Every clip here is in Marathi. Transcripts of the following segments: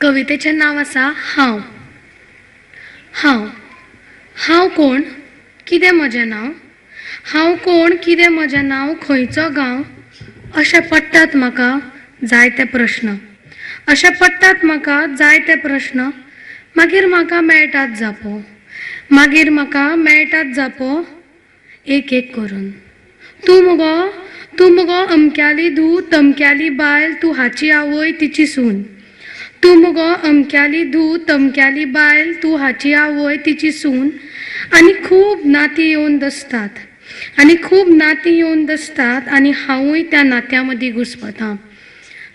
कवितेचें नांव आसा हांव. हांव हांव कोण, कितें म्हजें नांव. हांव कोण, कितें म्हजें नांव, खंयचो गांव. अशे पडटात म्हाका जायते प्रश्न. अशे पडटात म्हाका जायते प्रश्न. मागीर म्हाका मेळटात जापो. मागीर म्हाका मेळटात जापो एक एक करून. तूं मुगो अमक्याली धूव तमक्याली बायल, तूं हाची आवय तिची सून. तूं मुगो अमक्याली धूव तमक्याली बायल, तूं हाची आवय तिची सून. आनी खूब नाती येवन दसतात. आनी खूब नाती येवन दसतात. आनी हांवूय त्या नात्या मदीं घुस्पतां.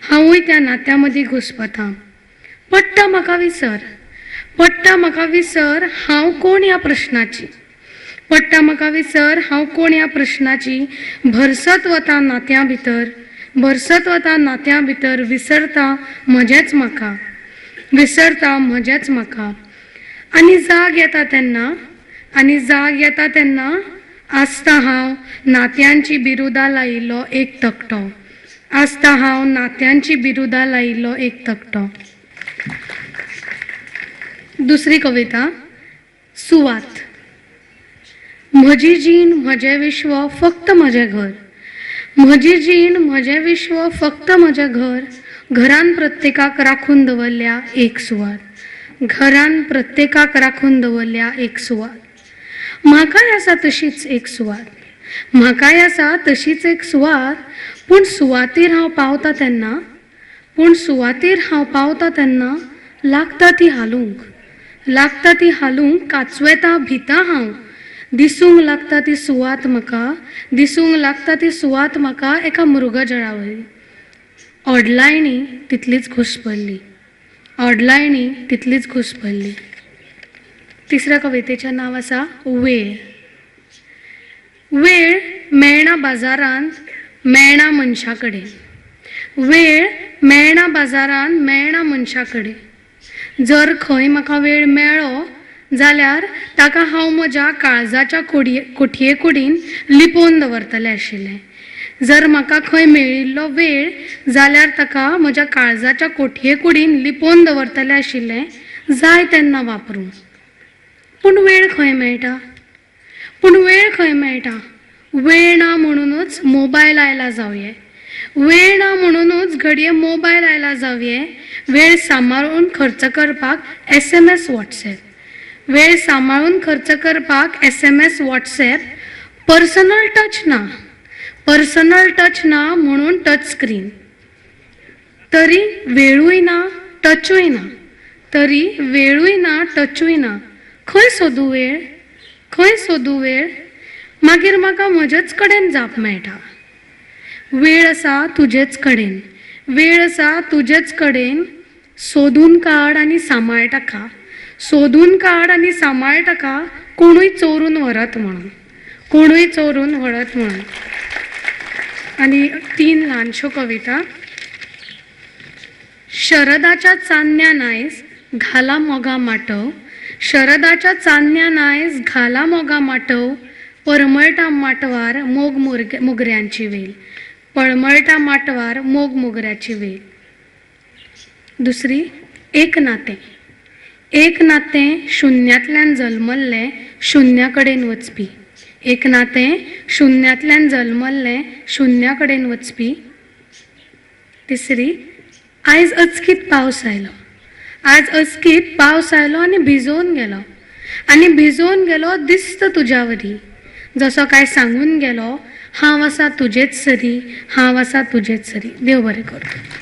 हांवूय त्या नात्या मदीं घुस्पतां. पडटा म्हाका विसर. पडटा म्हाका विसर हांव कोण ह्या प्रश्नाची. पडटा म्हाका विसर हांव कोण ह्या प्रश्नाची. भरसत वता नात्यां भितर. भरसत वता नात्यां भितर. विसरता म्हजेंच म्हाका. विसरता म्हजेंच म्हाका. आनी जाग येता तेन्ना. आनी जाग येता तेन्ना आसता हांव नात्यांची बिरुदां लायिल्लो एक तकटो. आसता हांव नात्यांची बिरुदां लायिल्लो एक तकटो. दुसरी कविता सुवात. म्हजी जीण म्हजें विश्व फक्त म्हजें घर. म्हजी जीण म्हजें विश्व फक्त म्हजें घर. घरान प्रत्येकाक राखून दवरल्या एक सुवात. घरान प्रत्येकाक राखून दवरल्या एक सुवात. म्हाकाय आसा तशीच एक सुवात. म्हाकाय आसा तशीच एक सुवात. पूण सुवातेर हांव पावता तेन्ना. पूण सुवातेर हांव पावता तेन्ना लागता ती हालूंक. लागता ती हालूंक कांचवेता भिता हांव. दिसूंक लागता ती सुवात म्हाका. दिसूंक लागता ती सुवात म्हाका एका मृगजळावरी. ओडलायणी तितलीच घुस्पल्ली. ओडलायणी तितलीच घुस्पल्ली. तिसऱ्या कवितेचें नांव आसा वेळ. वेळ मेळना बाजारांत मेळना मनशा कडेन. वेळ मेळना बाजारांत मेळना मनशा कडेन. जर खंय म्हाका वेळ मेळ्ळो जाल्यार ताका हांव म्हज्या काळजाच्या कोटये कुडीन लिपोवन दवरतलें आशिल्लें. जर म्हाका खंय मेळिल्लो वेळ जाल्यार ताका म्हज्या काळजाच्या कोटये कुडीन लिपोवन दवरतलें आशिल्लें, जाय तेन्ना वापरूंक. पूण वेळ खंय मेळटा. पूण वेळ खंय मेळटा. वेळ ना म्हणूनच मोबायल आयला जावये. वेळ ना म्हणूनच घडये मोबायल आयला जावये. वेळ सांबाळून खर्च करपाक SMS WhatsApp. वेळ सांबाळून खर्च करपाक SMS WhatsApp. पर्सनल टच ना. पर्सनल टच ना म्हणून टच स्क्रीन. तरी वेळूय ना टचूय ना. तरी वेळूय ना टचूय ना. खंय सोदूं वेळ. खंय सोदूं वेळ. मागीर म्हाका म्हजेच कडेन जाप मेळटा. वेळ आसा तुजेच कडेन. वेळ आसा तुजेच कडेन. सोदून काड आनी सांबाळ ताका. सोदून काड आनी सांबाळ ताका. कोणूय चोरून व्हरत म्हणून. कोणूय चोरून व्हरत म्हणून. आनी 3 ल्हानश्यो कविता. शरदाच्या चान्न्या नायज घाला मोगा माटव. शरदाच्या चान्न्या नायज घाला मोगा माटव. परमळटा माटवार मोग मोगऱ्यांची वेल. पळमळटा माटवार मोग मोगऱ्याची वेल. दुसरी एक नातें. एक नातें शुन्यांतल्यान जल्मल्लें शुन्या कडेन वचपी. एक नातें शुन्यांतल्यान जल्मल्लें शुन्या कडेन वचपी. तिसरी आयज अचकीत पावस आयलो. आज अचकीत पावस आयलो आनी भिजोवन गेलो. आनी भिजोवन गेलो दिसता तुज्या वरी. जसो काय सांगून गेलो हांव आसा तुजेच सरी. हांव आसा तुजेच सरी. देव बरें करूं.